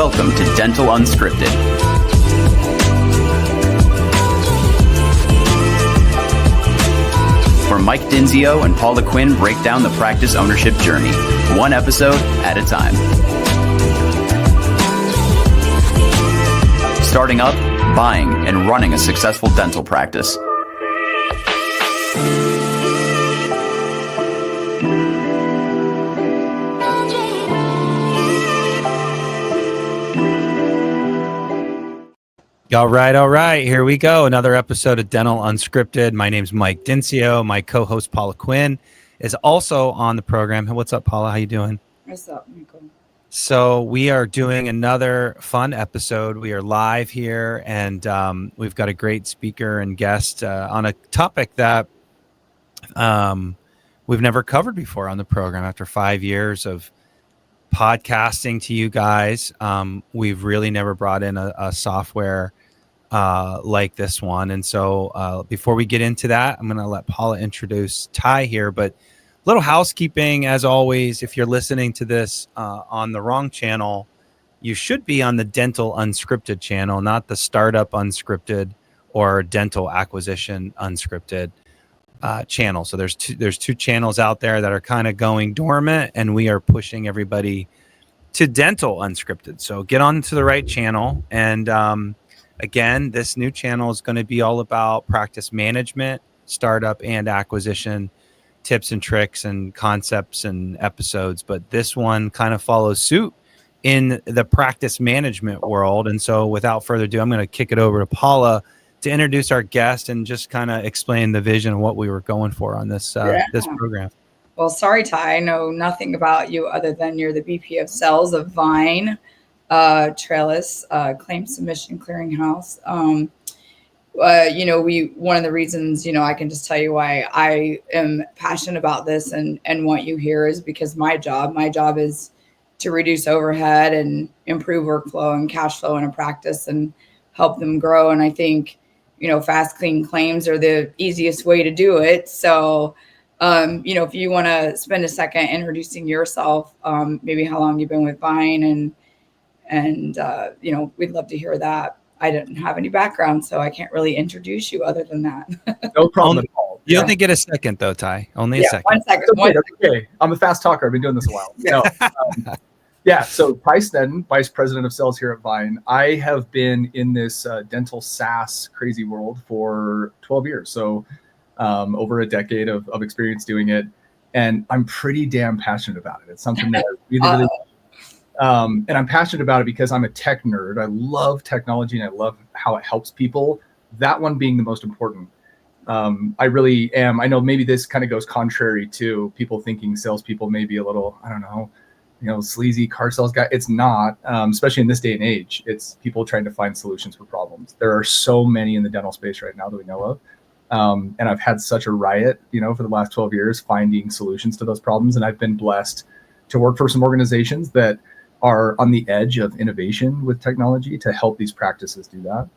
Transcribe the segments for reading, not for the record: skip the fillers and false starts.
Welcome to Dental Unscripted. Where Mike Dinsio and Paula Quinn break down the practice ownership journey, one episode at a time. Starting up, buying, and running a successful dental practice. All right. Here we go. Another episode of Dental Unscripted. My name's Mike Dinsio. My co-host Paula Quinn is also on the program. What's up, Paula? How you doing? What's up, Michael? So we are doing another fun episode. We are live here, and we've got a great speaker and guest on a topic that we've never covered before on the program. After 5 years of podcasting to you guys, we've really never brought in a software like this one. And so before we get into that, I'm going to let Paula introduce Ty here, but little housekeeping as always. If you're listening to this on the wrong channel, you should be on the Dental Unscripted channel, not the Startup Unscripted or Dental Acquisition Unscripted channel. So there's two channels out there that are kind of going dormant, and we are pushing everybody to Dental Unscripted. So get on to the right channel. And again, this new channel is going to be all about practice management, startup and acquisition tips and tricks and concepts and episodes. But this one kind of follows suit in the practice management world. And so without further ado, I'm going to kick it over to Paula to introduce our guest and just kind of explain the vision of what we were going for on this this program. Well, sorry, Ty. I know nothing about you other than you're the VP of Sales of Vyne, Trellis, Claim Submission Clearinghouse. One of the reasons, I can just tell you why I am passionate about this and want you here is because my job is to reduce overhead and improve workflow and cash flow in a practice and help them grow. And I think, fast, clean claims are the easiest way to do it. So, if you want to spend a second introducing yourself, maybe how long you've been with Vyne and we'd love to hear that. I didn't have any background, so I can't really introduce you other than that. No problem at all. You only get a second though, Ty. Only a second. 1 second. Okay. I'm a fast talker. I've been doing this a while. So Ty Sneddon, Vice President of Sales here at Vyne. I have been in this dental SaaS crazy world for 12 years. So over a decade of experience doing it. And I'm pretty damn passionate about it. It's something that I really and I'm passionate about it because I'm a tech nerd. I love technology and I love how it helps people. That one being the most important. I really am. I know maybe this kind of goes contrary to people thinking salespeople may be a little, I don't know, sleazy car sales guy. It's not, especially in this day and age. It's people trying to find solutions for problems. There are so many in the dental space right now that we know of. And I've had such a riot, for the last 12 years, finding solutions to those problems. And I've been blessed to work for some organizations that are on the edge of innovation with technology to help these practices do that.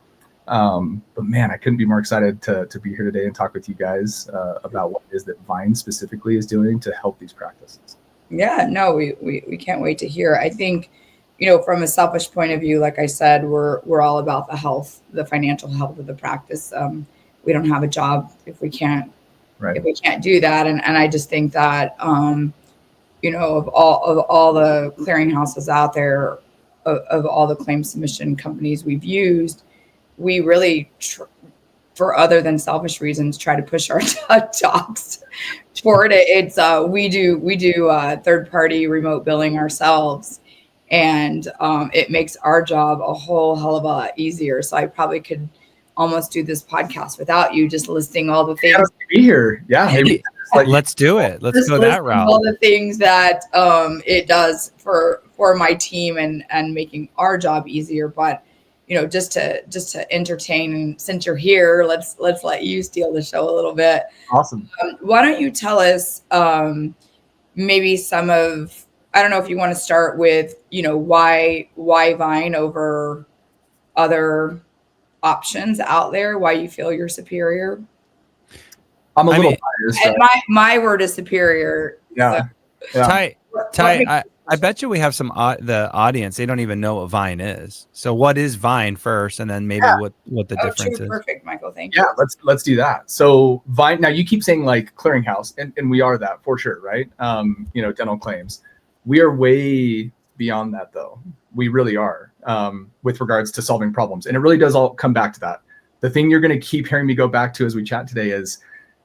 But man, I couldn't be more excited to be here today and talk with you guys about what it is that Vyne specifically is doing to help these practices. Yeah, no, we can't wait to hear. I think, from a selfish point of view, like I said, we're all about the financial health of the practice. We don't have a job if we can't do that. And I just think that, of all the clearinghouses out there, of all the claim submission companies we've used, we really, for other than selfish reasons, try to push our jobs toward it. It's we do third party remote billing ourselves, and it makes our job a whole hell of a lot easier. So I probably could almost do this podcast without you, just listing all the things. Be here, yeah. Maybe let's do it. Let's go that route. All the things that it does for my team and making our job easier, but just to entertain. And since you're here, let's let you steal the show a little bit. Awesome. Why don't you tell us maybe some of, I don't know if you want to start with why Vyne over other options out there, why you feel you're superior. I'm a little biased. And my word is superior. Yeah. So. Ty, I bet you we have some the audience. They don't even know what Vyne is. So what is Vyne first, and then maybe what the difference is. Perfect, Michael. Thank you. Yeah, let's do that. So Vyne. Now you keep saying like clearinghouse, and we are that for sure, right? Dental claims. We are way beyond that, though. We really are with regards to solving problems, and it really does all come back to that. The thing you're going to keep hearing me go back to as we chat today is,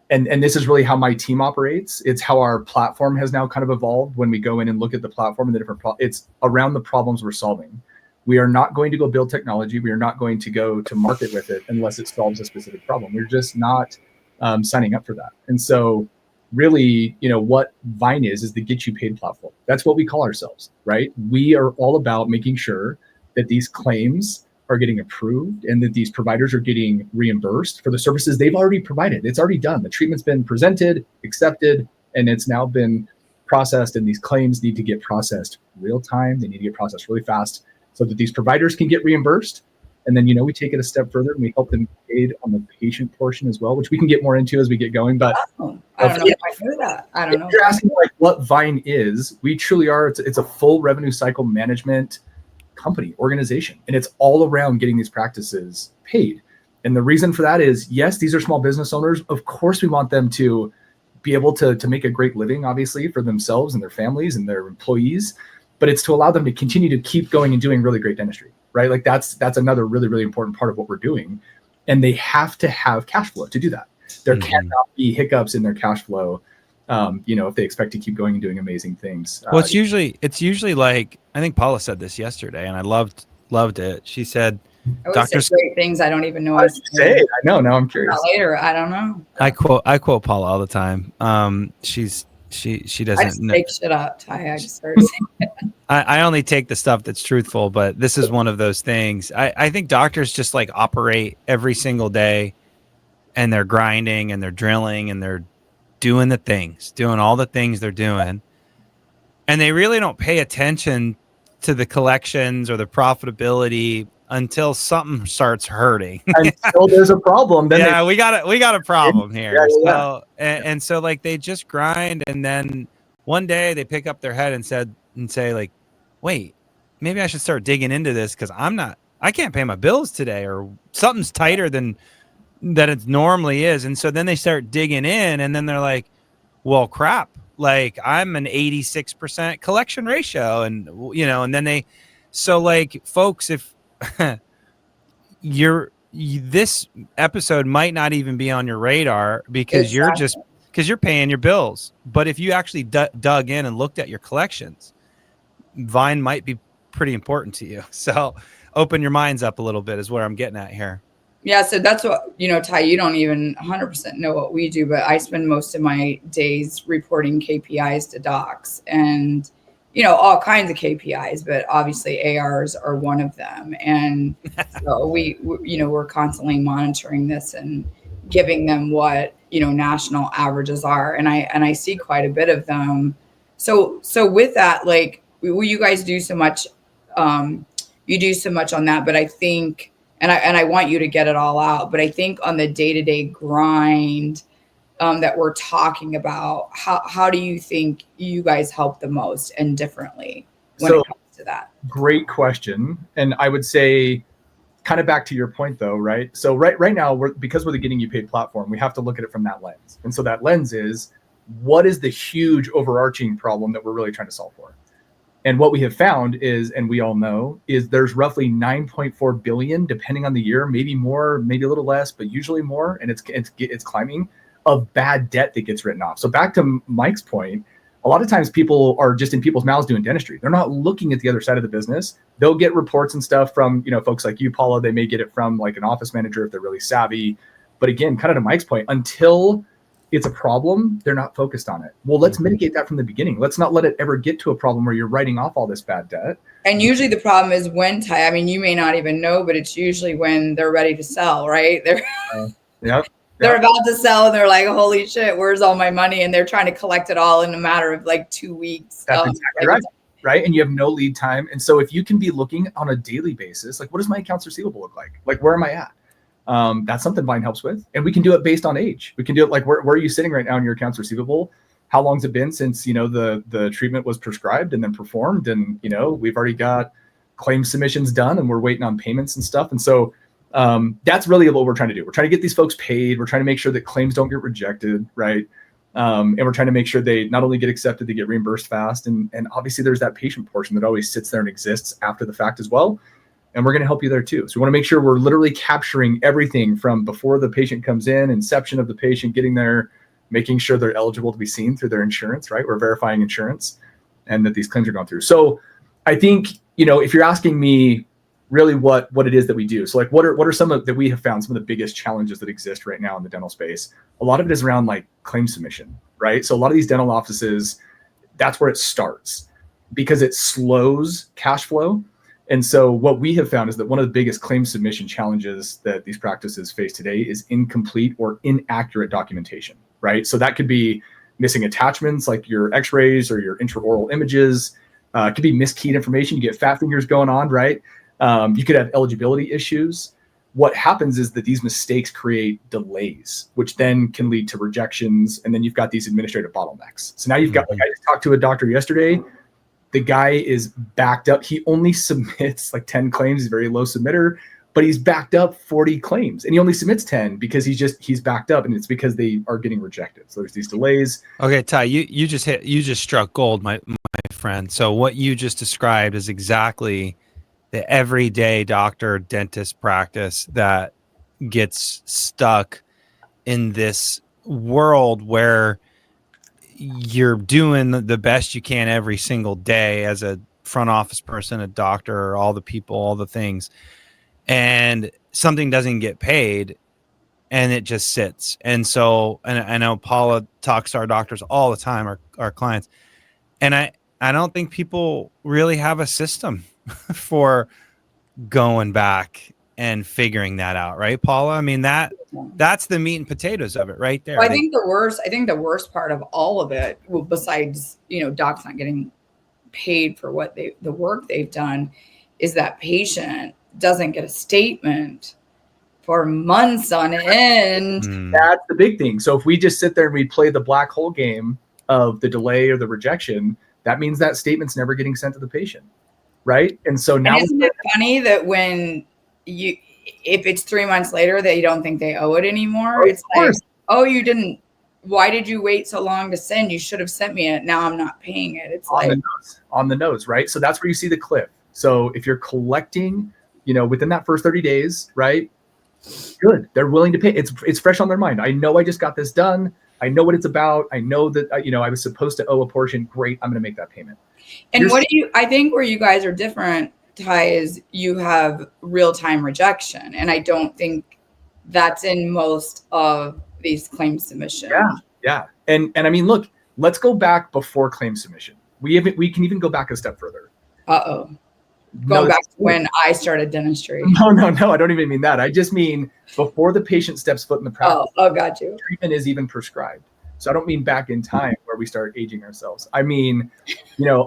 and this is really how my team operates. It's how our platform has now kind of evolved when we go in and look at the platform and the different it's around the problems we're solving. We are not going to go build technology. We are not going to go to market with it unless it solves a specific problem. We're just not signing up for that. And so really, what Vyne is the get you paid platform. That's what we call ourselves, right? We are all about making sure that these claims are getting approved and that these providers are getting reimbursed for the services they've already provided. It's already done. The treatment's been presented, accepted, and it's now been processed, and these claims need to get processed real time. They need to get processed really fast so that these providers can get reimbursed. And then, we take it a step further and we help them get paid on the patient portion as well, which we can get more into as we get going. But I don't know if I knew that. I don't know. If you're asking like what Vyne is, we truly are. It's a full revenue cycle management company organization, and it's all around getting these practices paid. And the reason for that is, yes, these are small business owners. Of course, we want them to be able to make a great living, obviously, for themselves and their families and their employees, but it's to allow them to continue to keep going and doing really great dentistry, right? Like that's another really, really important part of what we're doing. And they have to have cash flow to do that. There cannot be hiccups in their cash flow, if they expect to keep going and doing amazing things. Well, it's usually like, I think Paula said this yesterday, and I loved it. She said, doctors say great things I don't even know. I know. Now I'm curious. Later, I don't know. I quote Paula all the time. She doesn't. I just make shit up, Ty. I just started saying it. I only take the stuff that's truthful, but this is one of those things. I think doctors just like operate every single day, and they're grinding and they're drilling and they're doing all the things they're doing. And they really don't pay attention to the collections or the profitability until something starts hurting. Until there's a problem. Then we got a problem here. Yeah. So and so like they just grind, and then one day they pick up their head and say like, wait, maybe I should start digging into this because I can't pay my bills today, or something's tighter than that it normally is. And so then they start digging in, and then they're like, well, crap, like I'm an 86% collection ratio. And, and then so like folks, if this episode might not even be on your radar because you're paying your bills. But if you actually dug in and looked at your collections, Vyne might be pretty important to you. So open your minds up a little bit is where I'm getting at here. Yeah, so that's what, Ty, you don't even 100% know what we do, but I spend most of my days reporting KPIs to docs and, all kinds of KPIs, but obviously ARs are one of them. And so we're constantly monitoring this and giving them what, national averages are. And I see quite a bit of them. So with that, like, you guys do so much, you do so much on that, but I think, and I want you to get it all out, but I think on the day-to-day grind that we're talking about, how do you think you guys help the most and differently when it comes to that? Great question. And I would say kind of back to your point though, right? So right now, because we're the Getting You Paid platform, we have to look at it from that lens. And so that lens is, what is the huge overarching problem that we're really trying to solve for? And what we have found is, and we all know, is there's roughly 9.4 billion, depending on the year, maybe more, maybe a little less, but usually more, and it's climbing, of bad debt that gets written off. So back to Mike's point, a lot of times people are just in people's mouths doing dentistry. They're not looking at the other side of the business. They'll get reports and stuff from, folks like you, Paula. They may get it from like an office manager if they're really savvy. But again, kind of to Mike's point, until it's a problem, they're not focused on it. Well, let's mitigate that from the beginning. Let's not let it ever get to a problem where you're writing off all this bad debt. And usually the problem is when, Ty, I mean, you may not even know, but it's usually when they're ready to sell, right? They're about to sell and they're like, holy shit, where's all my money? And they're trying to collect it all in a matter of like 2 weeks. That's exactly right. And you have no lead time. And so if you can be looking on a daily basis, like, what does my accounts receivable look like? Like, where am I at? That's something Vyne helps with. And we can do it based on age. We can do it like, where are you sitting right now in your accounts receivable? how long's it been since, the treatment was prescribed and then performed? And, we've already got claim submissions done and we're waiting on payments and stuff. And so that's really what we're trying to do. We're trying to get these folks paid. We're trying to make sure that claims don't get rejected, right? And we're trying to make sure they not only get accepted, they get reimbursed fast. And obviously there's that patient portion that always sits there and exists after the fact as well. And we're going to help you there too. So we want to make sure we're literally capturing everything from before the patient comes in, inception of the patient, getting there, making sure they're eligible to be seen through their insurance, right? We're verifying insurance and that these claims are going through. So I think, if you're asking me really what it is that we do. So like, what are some of that we have found some of the biggest challenges that exist right now in the dental space? A lot of it is around like claim submission, right? So a lot of these dental offices, that's where it starts because it slows cash flow. And so what we have found is that one of the biggest claim submission challenges that these practices face today is incomplete or inaccurate documentation, right? So that could be missing attachments like your x-rays or your intraoral images. It could be miskeyed information. You get fat fingers going on, right? You could have eligibility issues. What happens is that these mistakes create delays, which then can lead to rejections. And then you've got these administrative bottlenecks. So now you've got, like I just talked to a doctor yesterday. The guy is backed up. He only submits like 10 claims. He's a very low submitter, but he's backed up 40 claims and he only submits 10 because he's backed up, and it's because they are getting rejected. So there's these delays. Okay, Ty, you just struck gold, my friend. So what you just described is exactly the everyday doctor dentist practice that gets stuck in this world where you're doing the best you can every single day as a front office person, a doctor, all the people, all the things, and something doesn't get paid and it just sits. And so, and I know Paula talks to our doctors all the time, our clients, and I don't think people really have a system for going back and figuring that out, right, Paula? I mean, that's the meat and potatoes of it right there. Well, I think the worst part of all of it, well, besides, docs not getting paid for what the work they've done, is that patient doesn't get a statement for months on end. That's the big thing. So if we just sit there and we play the black hole game of the delay or the rejection, that means that statement's never getting sent to the patient, right? And so now, isn't it funny that when if it's 3 months later that you don't think they owe it anymore, it's like, oh, you didn't, why did you wait so long to send? You should have sent me it. Now I'm not paying it. It's on the nose, right? So that's where you see the cliff. So if you're collecting, within that first 30 days, right? Good. They're willing to pay. It's fresh on their mind. I know I just got this done. I know what it's about. I know that, I was supposed to owe a portion. Great. I'm going to make that payment. And I think where you guys are different, Ty, is you have real-time rejection. And I don't think that's in most of these claim submissions. Yeah. And I mean, look, let's go back before claim submission. We can even go back a step further. Going back to when I started dentistry. No, I don't even mean that. I just mean before the patient steps foot in the practice. Oh, got you. Treatment is even prescribed. So I don't mean back in time where we start aging ourselves. I mean,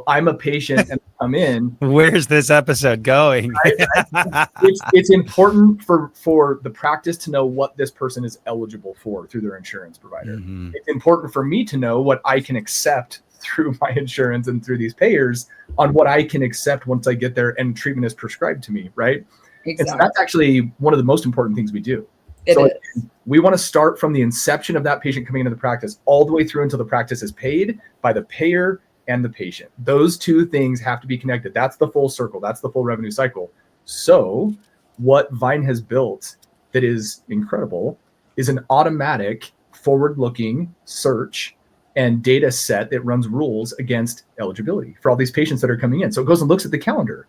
I'm a patient and I come in. Where's this episode going? Right? It's important for the practice to know what this person is eligible for through their insurance provider. Mm-hmm. It's important for me to know what I can accept through my insurance and through these payers on what I can accept once I get there and treatment is prescribed to me, right? Exactly. And so that's actually one of the most important things we do. It is. We want to start from the inception of that patient coming into the practice all the way through until the practice is paid by the payer and the patient. Those two things have to be connected. That's the full circle. That's the full revenue cycle. So what Vyne has built that is incredible is an automatic forward-looking search and data set that runs rules against eligibility for all these patients that are coming in. So it goes and looks at the calendar.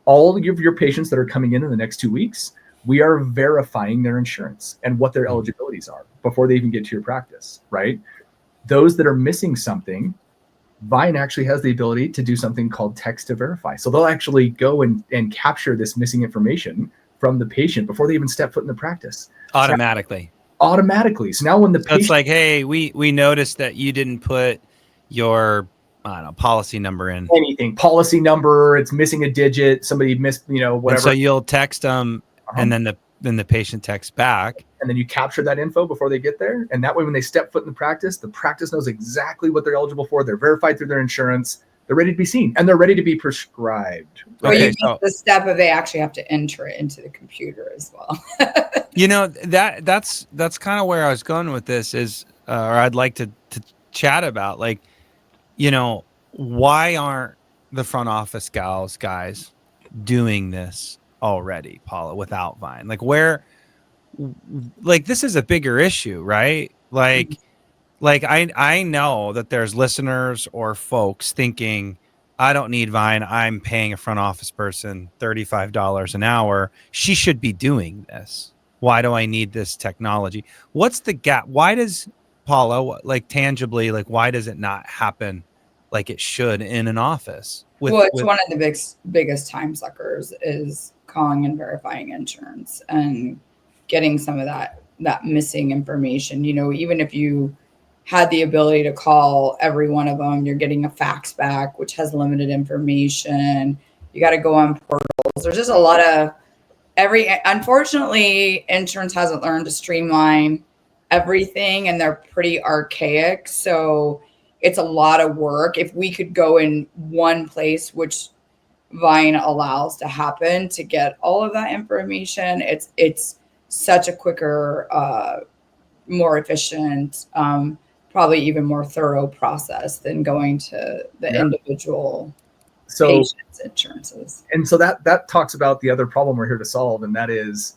All of your patients that are coming in the next 2 weeks, we are verifying their insurance and what their eligibilities are before they even get to your practice, right? Those that are missing something, Vyne actually has the ability to do something called text to verify. So they'll actually go and capture this missing information from the patient before they even step foot in the practice. Automatically. So now when the patient... It's like, hey, we noticed that you didn't put your policy number in. Anything. Policy number, it's missing a digit, somebody missed, whatever. And so you'll text them, and then the patient texts back, and then you capture that info before they get there. And that way, when they step foot in the practice knows exactly what they're eligible for. They're verified through their insurance. They're ready to be seen, and they're ready to be prescribed. Or you mean the step of they actually have to enter it into the computer as well. That's kind of where I was going with this is, or I'd like to chat about, like, why aren't the front office guys doing this already, Paula, without Vyne? Like this is a bigger issue, right? Like I know that there's listeners or folks thinking, I don't need Vyne. I'm paying a front office person $35 an hour. She should be doing this. Why do I need this technology? What's the gap? Why does, Paula, like tangibly, like why does it not happen like it should in an office? It's one of the biggest time suckers is calling and verifying insurance and getting some of that missing information. Even if you had the ability to call every one of them, you're getting a fax back, which has limited information. You got to go on portals. There's just a lot of unfortunately, insurance hasn't learned to streamline everything, and they're pretty archaic. So it's a lot of work. If we could go in one place, which Vyne allows to happen, to get all of that information, it's such a quicker, more efficient, probably even more thorough process than going to the individual patients' insurances. And so that talks about the other problem we're here to solve, and that is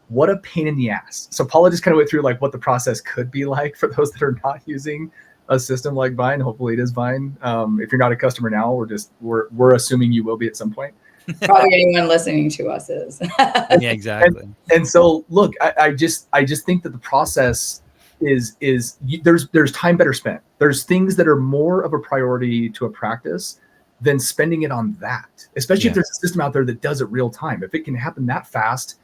what a pain in the ass. So Paula just kind of went through like what the process could be like for those that are not using a system like Vyne. Hopefully it is Vyne. If you're not a customer now, we're assuming you will be at some point. Probably anyone listening to us is. Yeah, exactly. And so look, I just think that the process is there's time better spent. There's things that are more of a priority to a practice than spending it on that, especially if there's a system out there that does it real time. If it can happen that fast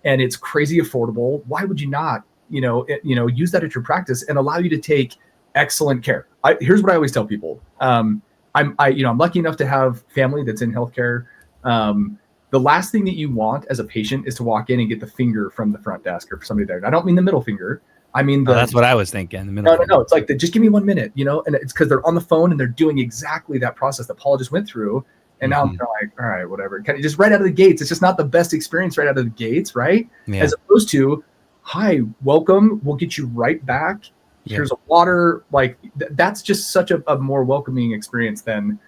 and it's crazy affordable, why would you not, use that at your practice and allow you to take excellent care? Here's what I always tell people. I'm lucky enough to have family that's in healthcare. The last thing that you want as a patient is to walk in and get the finger from the front desk or for somebody there. And I don't mean the middle finger. I mean, that's what I was thinking. No. It's like, just give me 1 minute, and it's because they're on the phone and they're doing exactly that process that Paula just went through. And now I'm like, all right, whatever. Kind of just right out of the gates. It's just not the best experience right out of the gates, right? Yeah. As opposed to, hi, welcome. We'll get you right back. Here's a water. Like that's just such a more welcoming experience than,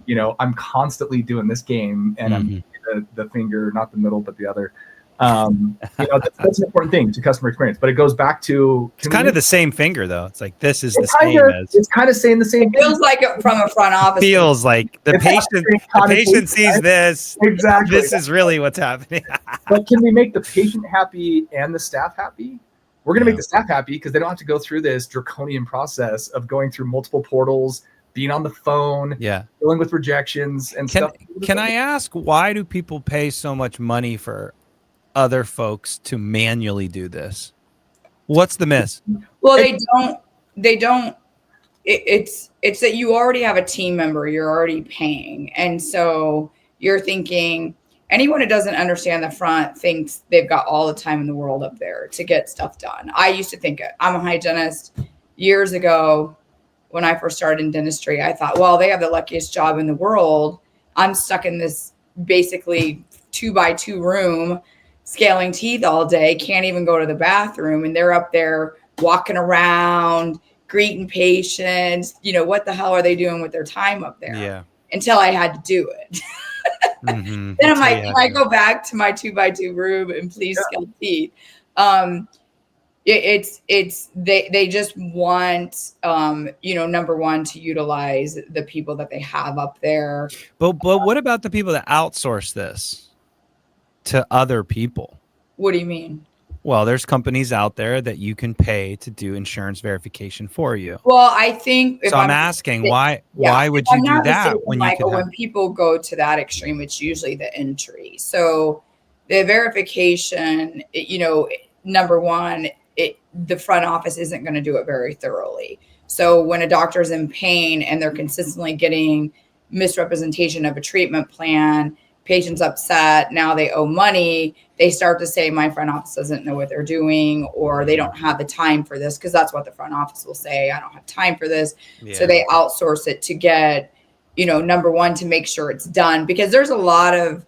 I'm constantly doing this game and I'm the finger, not the middle, but the other. That's an important thing to customer experience, but it goes back to it's kind of the same finger though. It's like this is the same as it's kind of saying the same. It feels like it from a front office. Feels like the patient sees this. Exactly. This is really what's happening. But can we make the patient happy and the staff happy? We're going to make the staff happy because they don't have to go through this draconian process of going through multiple portals, being on the phone, dealing with rejections and stuff. Can I ask, why do people pay so much money for other folks to manually do this? What's the miss? Well, they don't. It's that you already have a team member you're already paying. And so you're thinking, anyone who doesn't understand the front thinks they've got all the time in the world up there to get stuff done. I used to think I'm a hygienist. Years ago, when I first started in dentistry, I thought, well, they have the luckiest job in the world. I'm stuck in this basically 2x2 room scaling teeth all day, can't even go to the bathroom, and they're up there walking around, greeting patients. What the hell are they doing with their time up there? Yeah. Until I had to do it. Then I'm like, can I go back to my 2x2 room and please scale teeth? They just want, number one, to utilize the people that they have up there. But what about the people that outsource this to other people? What do you mean? Well, there's companies out there that you can pay to do insurance verification for you. Well, I think I'm asking why would you do that when when people go to that extreme, it's usually the entry. So the verification, number one, the front office isn't going to do it very thoroughly. So when a doctor is in pain and they're consistently getting misrepresentation of a treatment plan, patient's upset, now they owe money, they start to say, my front office doesn't know what they're doing, or they don't have the time for this, because that's what the front office will say, I don't have time for this. So they outsource it to get, number one, to make sure it's done, because there's a lot of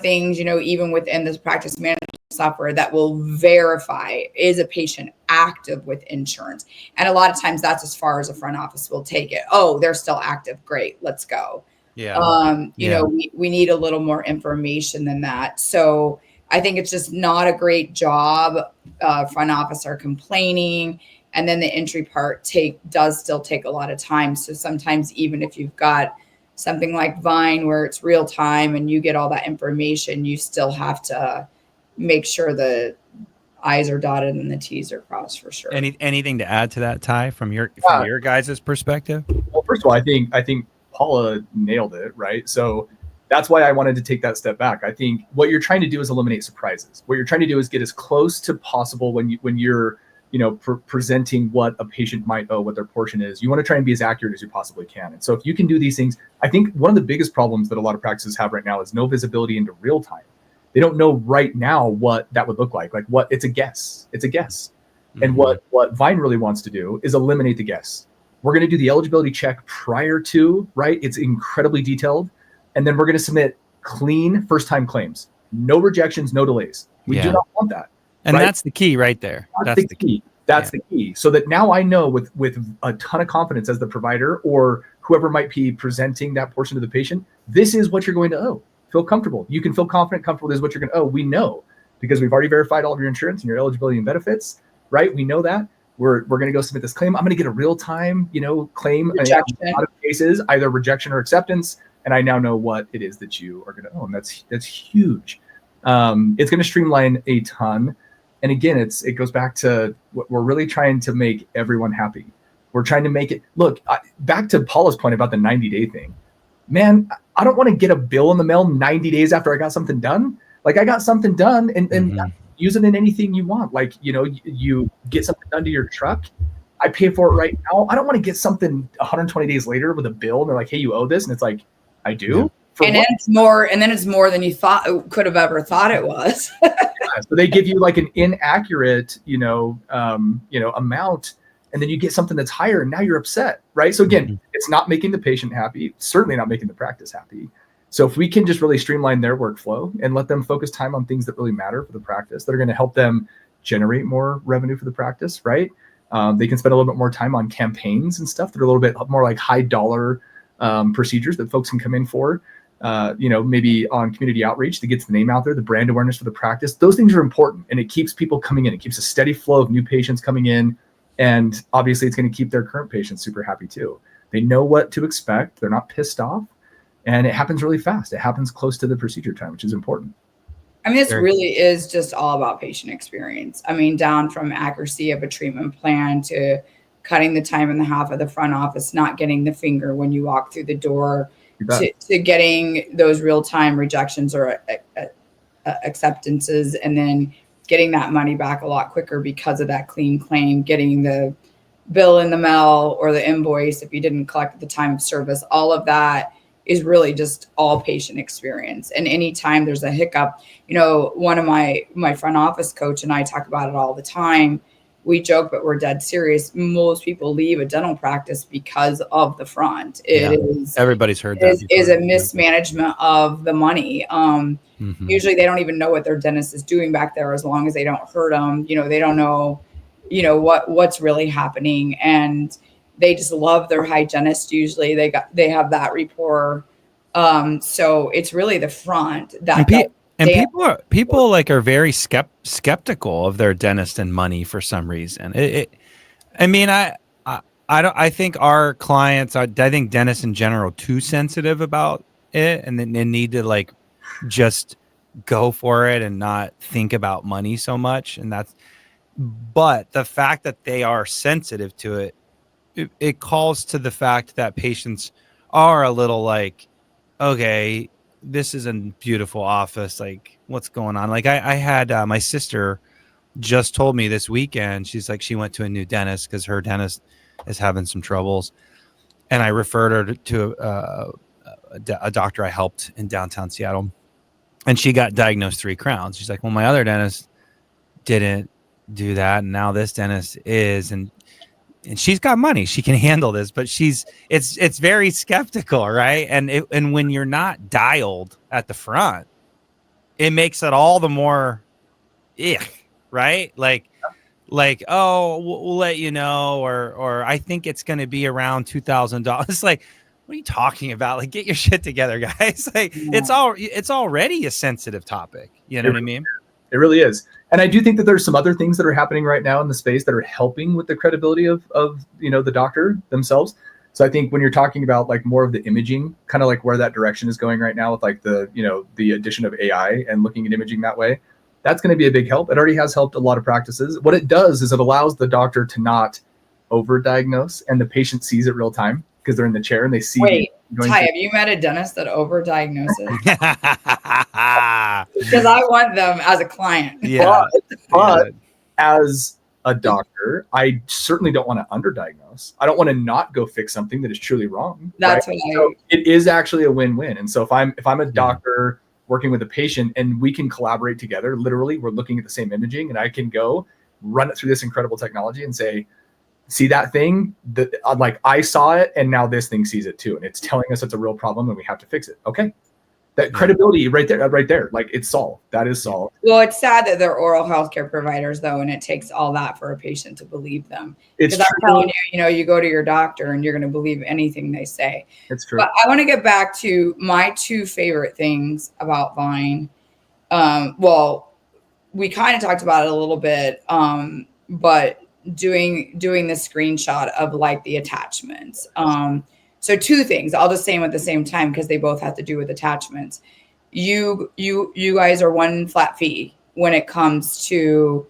things, even within this practice management software, that will verify, is a patient active with insurance? And a lot of times that's as far as a front office will take it. Oh, they're still active. Great. Let's go. We need a little more information than that. So I think it's just not a great job. Front office are complaining. And then the entry part does still take a lot of time. So sometimes, even if you've got something like Vyne where it's real time and you get all that information, you still have to make sure the I's are dotted and the T's are crossed, for sure. Anything to add to that, Ty, from your guys' perspective? Well, first of all, I think Paula nailed it, right? So that's why I wanted to take that step back. I think what you're trying to do is eliminate surprises. What you're trying to do is get as close to possible when you're presenting what a patient might owe, what their portion is. You want to try and be as accurate as you possibly can. And so if you can do these things, I think one of the biggest problems that a lot of practices have right now is no visibility into real time. They don't know right now what that would look like. Like, what, it's a guess. It's a guess. Mm-hmm. And what Vyne really wants to do is eliminate the guess. We're going to do the eligibility check prior to, right? It's incredibly detailed. And then we're going to submit clean first-time claims. No rejections, no delays. We do not want that. And that's the key right there. That's the key. That's the key. So that now I know with a ton of confidence as the provider or whoever might be presenting that portion to the patient, this is what you're going to owe. Feel comfortable. You can feel confident, comfortable. This is what you're going to owe. We know, because we've already verified all of your insurance and your eligibility and benefits, right? We know that. We're going to go submit this claim. I'm going to get a real-time, claim. Rejection. In a lot of cases, either rejection or acceptance. And I now know what it is that you are going to owe. And that's huge. It's going to streamline a ton. And again, it goes back to what we're really trying to make everyone happy. We're trying to make it look back to Paula's point about the 90-day thing. Man, I don't want to get a bill in the mail 90 days after I got something done. Like, I got something done and use it in anything you want. Like, you get something done to your truck. I pay for it right now. I don't want to get something 120 days later with a bill and they're like, hey, you owe this. And it's like, I do. Yeah. And then it's more than you could have ever thought it was. So they give you like an inaccurate, amount, and then you get something that's higher, and now you're upset, right? So again, it's not making the patient happy, certainly not making the practice happy. So if we can just really streamline their workflow and let them focus time on things that really matter for the practice, that are going to help them generate more revenue for the practice, right? They can spend a little bit more time on campaigns and stuff that are a little bit more like high dollar procedures that folks can come in for. Maybe on community outreach that gets the name out there, the brand awareness for the practice. Those things are important, and it keeps people coming in. It keeps a steady flow of new patients coming in. And obviously it's going to keep their current patients super happy too. They know what to expect. They're not pissed off, and it happens really fast. It happens close to the procedure time, which is important. I mean, this really is just all about patient experience. I mean, down from accuracy of a treatment plan to cutting the time and the half of the front office, not getting the finger when you walk through the door, to getting those real-time rejections or acceptances, and then getting that money back a lot quicker because of that clean claim, getting the bill in the mail or the invoice if you didn't collect at the time of service. All of that is really just all patient experience. And anytime there's a hiccup, one of my front office coach and I talk about it all the time. We joke, but we're dead serious. Most people leave a dental practice because of the front. Everybody's heard that. Is a mismanagement of the money. Usually they don't even know what their dentist is doing back there, as long as they don't hurt them. They don't know, what's really happening, and they just love their hygienist. Usually they have that rapport. So it's really the front that. And people are very skeptical of their dentist and money for some reason. I think our clients, I think dentists in general, are too sensitive about it, and then they need to just go for it and not think about money so much. But the fact that they are sensitive to it calls to the fact that patients are a little okay, this is a beautiful office. What's going on? I had my sister just told me this weekend, she's she went to a new dentist because her dentist is having some troubles. And I referred her to a doctor I helped in downtown Seattle, and she got diagnosed 3 crowns. She's like, well, my other dentist didn't do that, and now this dentist is, and she's got money, she can handle this, but it's very skeptical, right? And when you're not dialed at the front, it makes it all the more right? Like, oh, we'll let you know, or I think it's going to be around $2,000. It's like, what are you talking about? Like, get your shit together, guys. Like, it's already a sensitive topic. You know what I mean? It really is. And I do think that there's some other things that are happening right now in the space that are helping with the credibility of the doctor themselves. So I think when you're talking about like more of the imaging, kind of like where that direction is going right now with like the addition of AI and looking at imaging that way, that's going to be a big help. It already has helped a lot of practices. What it does is it allows the doctor to not overdiagnose, and the patient sees it real time because they're in the chair and they see. Wait, Ty, have you met a dentist that overdiagnoses? Because I want them as a client. Yeah. But as a doctor, I certainly don't want to underdiagnose. I don't want to not go fix something that is truly wrong. That's right? what So it is actually a win-win. And so if I'm a doctor working with a patient and we can collaborate together, literally we're looking at the same imaging, and I can go run it through this incredible technology and say, see that thing that like I saw it and now this thing sees it too. And it's telling us it's a real problem and we have to fix it. Okay. That credibility right there. Like it's solved. That is solved. Well, it's sad that they're oral healthcare providers though. And it takes all that for a patient to believe them. It's true. I'm telling you, you go to your doctor and you're going to believe anything they say. It's true. But I want to get back to my 2 favorite things about Vyne. Well, we kind of talked about it a little bit, but doing the screenshot of like the attachments. So 2 things, I'll just say them at the same time because they both have to do with attachments. You guys are one flat fee when it comes to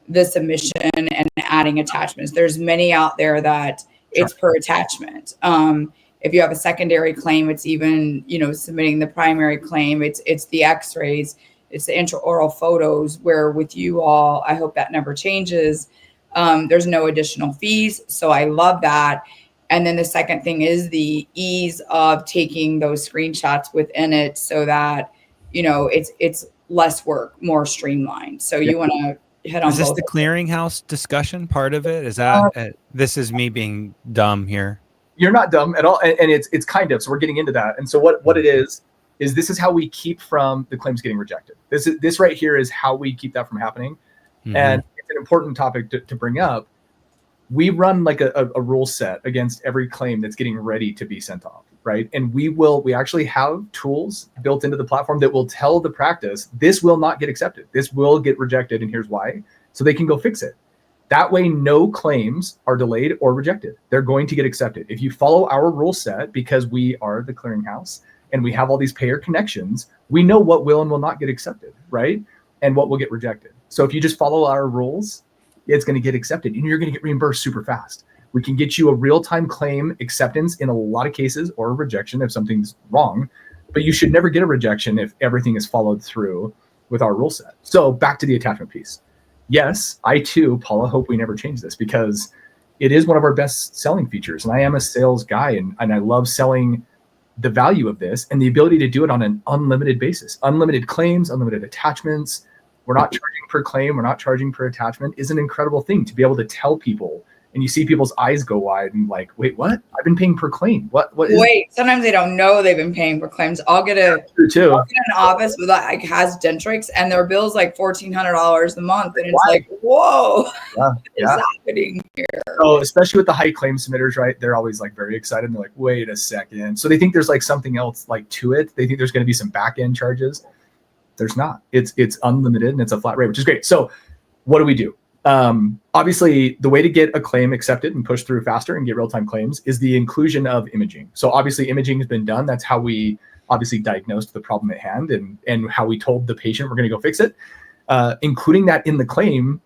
the submission and adding attachments. There's many out there that it's per attachment. If you have a secondary claim, it's even, submitting the primary claim. It's the x-rays, it's the intraoral photos, where with you all, I hope that never changes. There's no additional fees. So I love that. And then the second thing is the ease of taking those screenshots within it so that, it's less work, more streamlined. So you want to hit on Is this both the clearinghouse discussion part of it? Is that, this is me being dumb here? You're not dumb at all. And it's kind of, so we're getting into that. And so what it is this is how we keep from the claims getting rejected. This right here is how we keep that from happening. Mm-hmm. And it's an important topic to bring up. We run like a rule set against every claim that's getting ready to be sent off, right? And we actually have tools built into the platform that will tell the practice, this will not get accepted. This will get rejected, and here's why. So they can go fix it. That way, no claims are delayed or rejected. They're going to get accepted. If you follow our rule set, because we are the clearinghouse and we have all these payer connections, we know what will and will not get accepted, right? And what will get rejected. So if you just follow our rules, it's going to get accepted and you're going to get reimbursed super fast. We can get you a real-time claim acceptance in a lot of cases, or a rejection if something's wrong, but you should never get a rejection if everything is followed through with our rule set. So back to the attachment piece. Yes, I too, Paula, hope we never change this because it is one of our best selling features. And I am a sales guy and I love selling the value of this and the ability to do it on an unlimited basis. Unlimited claims, unlimited attachments. We're not charging per claim. We're not charging per attachment is an incredible thing to be able to tell people. And you see people's eyes go wide and like, wait, what? I've been paying per claim. What is Wait, sometimes they don't know they've been paying for claims. I'll get an office with like has Dentrix and their bill's like $1,400 a month. And it's like, whoa, what is happening here? Oh, especially with the high claim submitters, right? They're always like very excited. And they're like, wait a second. So they think there's like something else like to it. They think there's going to be some back end charges. There's not. It's unlimited and it's a flat rate, which is great. So what do? Obviously, the way to get a claim accepted and pushed through faster and get real-time claims is the inclusion of imaging. So obviously, imaging has been done. That's how we obviously diagnosed the problem at hand and how we told the patient we're going to go fix it. Including that in the claim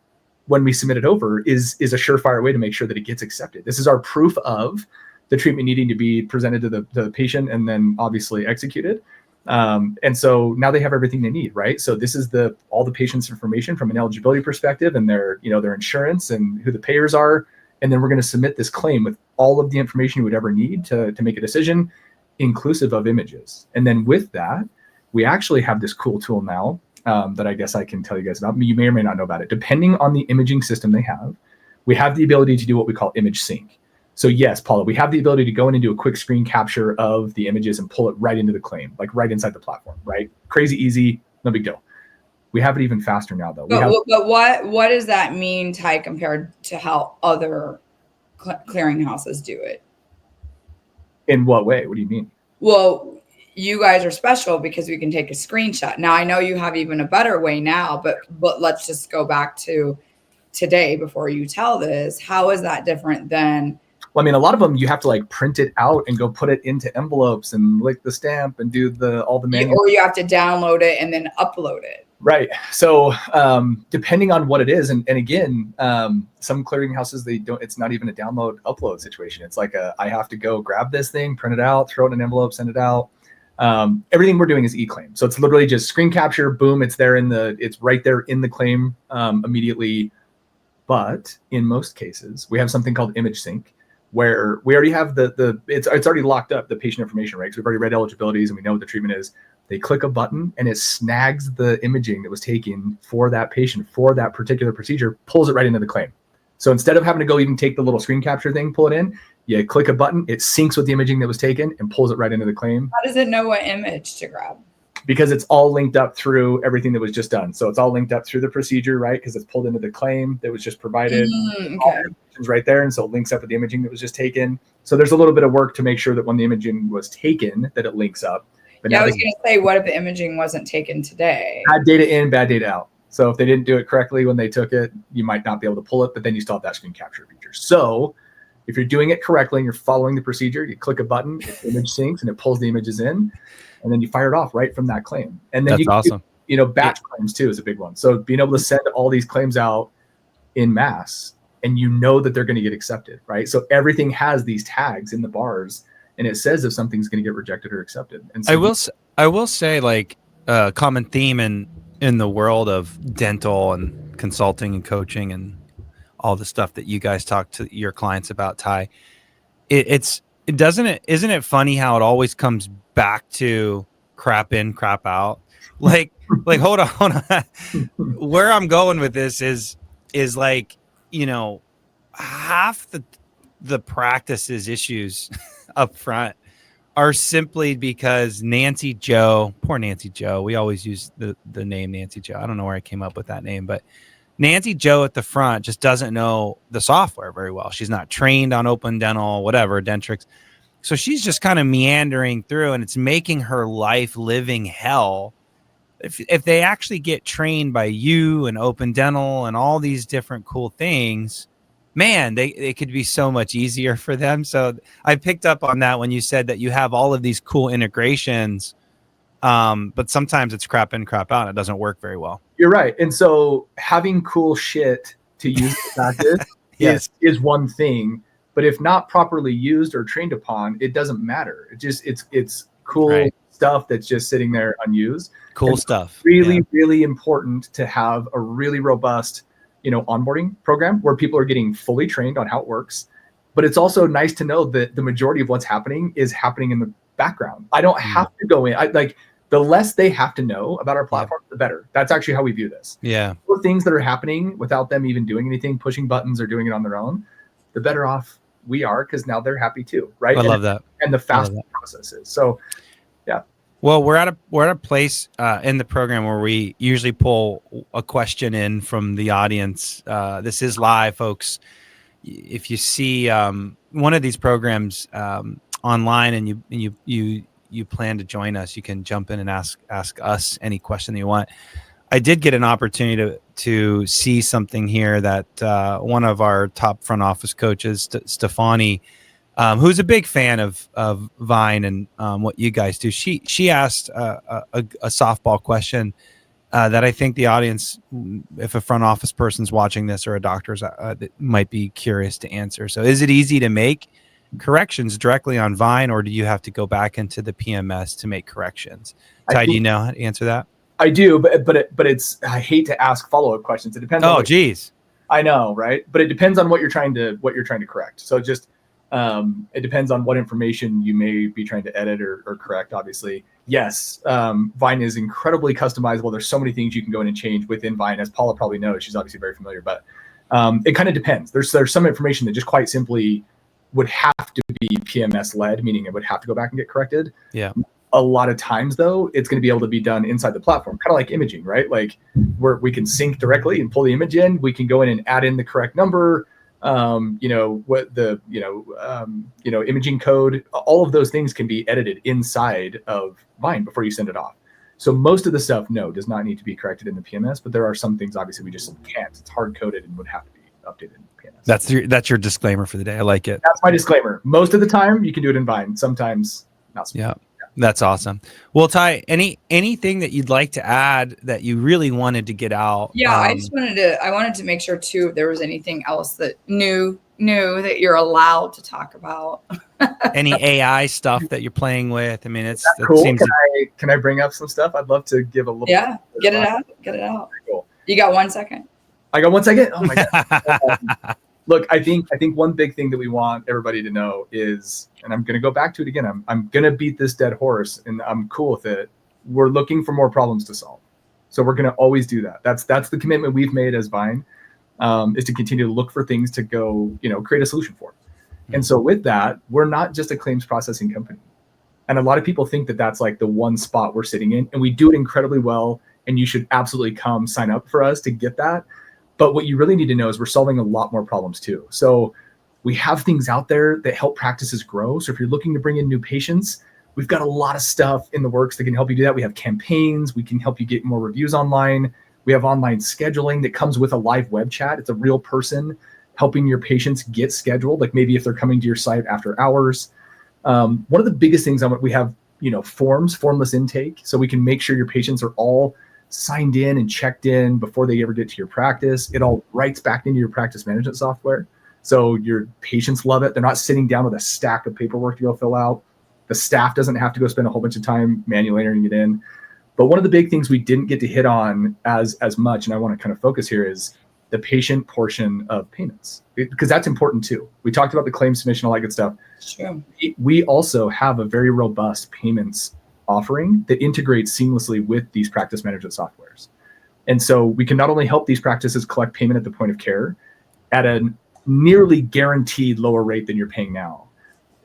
when we submit it over is a surefire way to make sure that it gets accepted. This is our proof of the treatment needing to be presented to the patient and then obviously executed. And so now they have everything they need, right? So this is all the patient's information from an eligibility perspective and their insurance and who the payers are. And then we're going to submit this claim with all of the information you would ever need to make a decision. inclusive of images. And then with that, we actually have this cool tool now that I guess I can tell you guys about. You may or may not know about it. Depending on the imaging system they have, we have the ability to do what we call image sync. So yes, Paula, we have the ability to go in and do a quick screen capture of the images and pull it right into the claim, like right inside the platform, right? Crazy easy, no big deal. We have it even faster now, though. But what does that mean, Ty, compared to how other clearinghouses do it? In what way? What do you mean? Well, you guys are special because we can take a screenshot. Now, I know you have even a better way now, but let's just go back to today before you tell this. How is that different than... Well, I mean, a lot of them you have to like print it out and go put it into envelopes and lick the stamp and do all the manual. Or you have to download it and then upload it. Right. So depending on what it is, and again, some clearinghouses, it's not even a download upload situation. It's like I have to go grab this thing, print it out, throw it in an envelope, send it out. Everything we're doing is e-claim. So it's literally just screen capture, boom, it's right there in the claim immediately. But in most cases, we have something called image sync, where we already have it's already locked up, the patient information, right? So we've already read eligibilities and we know what the treatment is. They click a button and it snags the imaging that was taken for that patient for that particular procedure, pulls it right into the claim. So instead of having to go even take the little screen capture thing, pull it in, you click a button, it syncs with the imaging that was taken and pulls it right into the claim. How does it know what image to grab? Because it's all linked up through everything that was just done. So it's all linked up through the procedure, right? Because it's pulled into the claim that was just provided. Okay. Right there. And so it links up with the imaging that was just taken. So there's a little bit of work to make sure that when the imaging was taken, that it links up. But yeah, I was going to say, what if the imaging wasn't taken today? Bad data in, bad data out. So if they didn't do it correctly when they took it, you might not be able to pull it, but then you still have that screen capture feature. So if you're doing it correctly and you're following the procedure, you click a button, it image syncs and it pulls the images in, and then you fire it off right from that claim. And then that's awesome. Batch claims too is a big one. So being able to send all these claims out in mass, and you know that they're going to get accepted, right? So everything has these tags in the bars, and it says if something's going to get rejected or accepted. And so I will say, like, a common theme in the world of dental and consulting and coaching and all the stuff that you guys talk to your clients about, Ty, isn't it funny how it always comes back to crap in, crap out? Like hold on. Where I'm going with this is like, half the practice's issues up front are simply because Nancy Joe, poor Nancy Joe. We always use the name Nancy Joe. I don't know where I came up with that name, but Nancy Joe at the front just doesn't know the software very well. She's not trained on open dental, whatever, Dentrix. So she's just kind of meandering through, and it's making her life living hell. If they actually get trained by you and open dental and all these different cool things, man, they could be so much easier for them. So I picked up on that when you said that you have all of these cool integrations, but sometimes it's crap in, crap out. And it doesn't work very well. You're right. And so having cool shit to use in practice yes. is one thing, but if not properly used or trained upon, it doesn't matter. It's cool stuff that's just sitting there unused. Cool stuff. Really important to have a really robust onboarding program where people are getting fully trained on how it works. But it's also nice to know that the majority of what's happening is happening in the background. I don't have to go in. The less they have to know about our platform, the better. That's actually how we view this. Yeah. The things that are happening without them even doing anything, pushing buttons or doing it on their own, the better off we are, because now they're happy too, right? I love that. And the faster the process is. So, yeah. Well, we're at a place in the program where we usually pull a question in from the audience. This is live, folks. If you see one of these programs online and you plan to join us, you can jump in and ask us any question that you want. I did get an opportunity to see something here that one of our top front office coaches, Stefani, who's a big fan of Vyne and what you guys do. She asked a softball question that I think the audience, if a front office person's watching this or a doctor's, that might be curious to answer. So is it easy to make corrections directly on Vyne, or do you have to go back into the PMS to make corrections? Ty, do you know how to answer that? I do, but it's, I hate to ask follow-up questions. It depends. Oh, geez. I know, right? But it depends on what you're trying to correct. So just It depends on what information you may be trying to edit or correct, obviously. Yes, Vyne is incredibly customizable. There's so many things you can go in and change within Vyne, as Paula probably knows. She's obviously very familiar, but it kind of depends. There's some information that just quite simply would have to be PMS led, meaning it would have to go back and get corrected. Yeah. A lot of times, though, it's going to be able to be done inside the platform, kind of like imaging, right? Like where we can sync directly and pull the image in. We can go in and add in the correct number, what the, imaging code. All of those things can be edited inside of Vyne before you send it off. So most of the stuff, no, does not need to be corrected in the PMS, but there are some things obviously we just can't. It's hard coded and would have to be updated in the PMS. That's your disclaimer for the day. I like it. That's my disclaimer. Most of the time you can do it in Vyne. Sometimes not so much. Yeah. That's awesome. Well, Ty, anything that you'd like to add that you really wanted to get out? Yeah, I wanted to make sure too, if there was anything else that new that you're allowed to talk about. Any AI stuff that you're playing with? I mean, it's cool. Can I bring up some stuff? I'd love to give a little. Yeah, get it out. Cool. You got 1 second. I got 1 second. Oh my god. Look, I think one big thing that we want everybody to know is, and I'm going to go back to it again. I'm going to beat this dead horse, and I'm cool with it. We're looking for more problems to solve, so we're going to always do that. That's the commitment we've made as Vyne, is to continue to look for things to go, create a solution for. And so with that, we're not just a claims processing company, and a lot of people think that that's like the one spot we're sitting in, and we do it incredibly well. And you should absolutely come sign up for us to get that. But what you really need to know is we're solving a lot more problems too. So we have things out there that help practices grow. So if you're looking to bring in new patients, we've got a lot of stuff in the works that can help you do that. We have campaigns. We can help you get more reviews online. We have online scheduling that comes with a live web chat. It's a real person helping your patients get scheduled, like maybe if they're coming to your site after hours. One of the biggest things we have, formless intake. So we can make sure your patients are all signed in and checked in before they ever get to your practice. It all writes back into your practice management software. So your patients love it. They're not sitting down with a stack of paperwork to go fill out. The staff doesn't have to go spend a whole bunch of time manually entering it in. But one of the big things we didn't get to hit on as much, and I want to kind of focus here, is the patient portion of payments, because that's important too. We talked about the claim submission, all that good stuff. Sure. We also have a very robust payments offering that integrates seamlessly with these practice management softwares. And so we can not only help these practices collect payment at the point of care at a nearly guaranteed lower rate than you're paying now.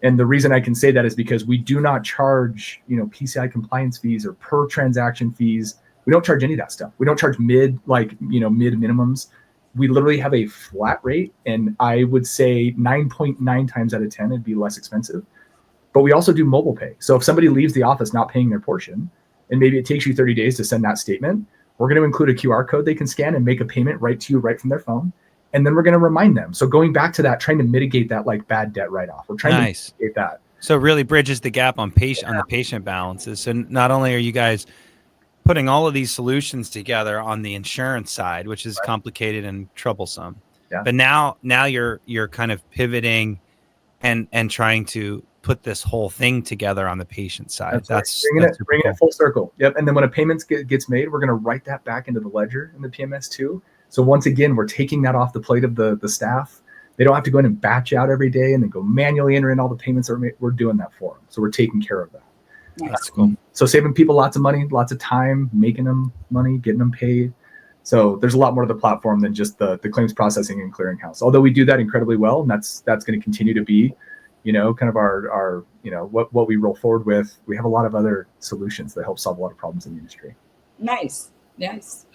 And the reason I can say that is because we do not charge, PCI compliance fees or per transaction fees. We don't charge any of that stuff. We don't charge mid minimums. We literally have a flat rate, and I would say 9.9 times out of 10, it'd be less expensive. But we also do mobile pay. So if somebody leaves the office not paying their portion, and maybe it takes you 30 days to send that statement, we're going to include a QR code they can scan and make a payment right to you right from their phone. And then we're going to remind them. So going back to that, trying to mitigate that like bad debt write-off. We're trying to mitigate that. So it really bridges the gap on the patient balances. So not only are you guys putting all of these solutions together on the insurance side, which is complicated and troublesome, but now you're kind of pivoting and trying to put this whole thing together on the patient side. That's bringing it full circle. Yep. And then when a payment gets made, we're going to write that back into the ledger in the PMS too. So once again, we're taking that off the plate of the staff. They don't have to go in and batch out every day and then go manually enter in all the payments that we're doing that for them. So we're taking care of that. Nice. Cool. So saving people lots of money, lots of time, making them money, getting them paid. So there's a lot more to the platform than just the claims processing and clearinghouse. Although we do that incredibly well, and that's going to continue to be, kind of our what we roll forward with. We have a lot of other solutions that help solve a lot of problems in the industry. Nice.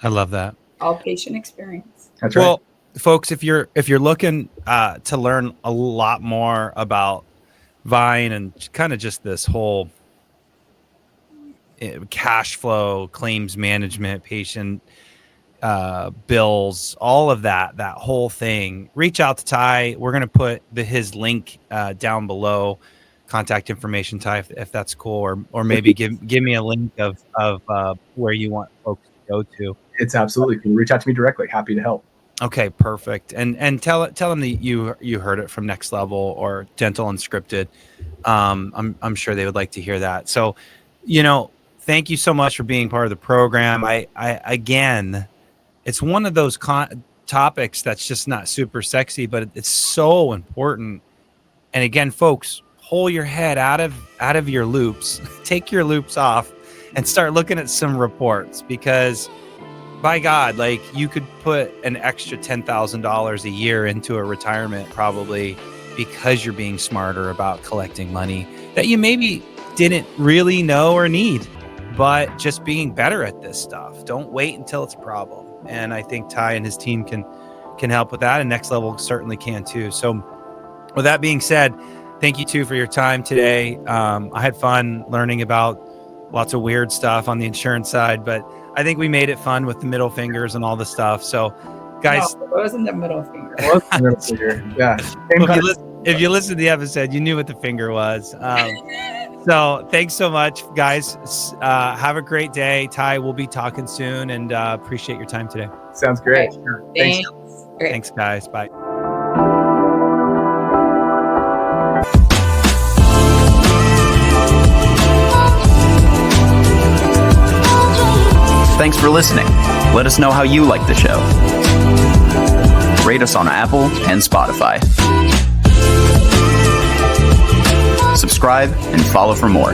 I love that. All patient experience. That's right. Well, folks, if you're looking to learn a lot more about Vyne and kind of just this whole cash flow, claims management, patient bills, all of that whole thing, reach out to Ty. We're going to put his link down below, contact information, Ty, if that's cool, or maybe give me a link of where you want folks to go to. It's absolutely cool. Reach out to me directly. Happy to help. Okay, perfect. And tell them that you heard it from Next Level or Dental Unscripted. I'm sure they would like to hear that. So, thank you so much for being part of the program. I again, it's one of those topics that's just not super sexy, but it's so important And again, folks, pull your head out of your loops, take your loops off, and start looking at some reports, because by God, like, you could put an extra $10,000 a year into a retirement probably because you're being smarter about collecting money that you maybe didn't really know or need, but just being better at this stuff. Don't wait until it's a problem. And I think Ty and his team can help with that, and Next Level certainly can too. So with that being said, thank you too for your time today. I had fun learning about lots of weird stuff on the insurance side, but I think we made it fun with the middle fingers and all the stuff. So guys, no, it wasn't the middle finger. It was the middle finger. Yeah. If you listen to the episode, you knew what the finger was. So thanks so much, guys. Have a great day. Ty, we'll be talking soon, and appreciate your time today. Sounds great. Okay. Thanks. Okay. Thanks, guys. Bye. Thanks for listening. Let us know how you like the show. Rate us on Apple and Spotify. Subscribe and follow for more.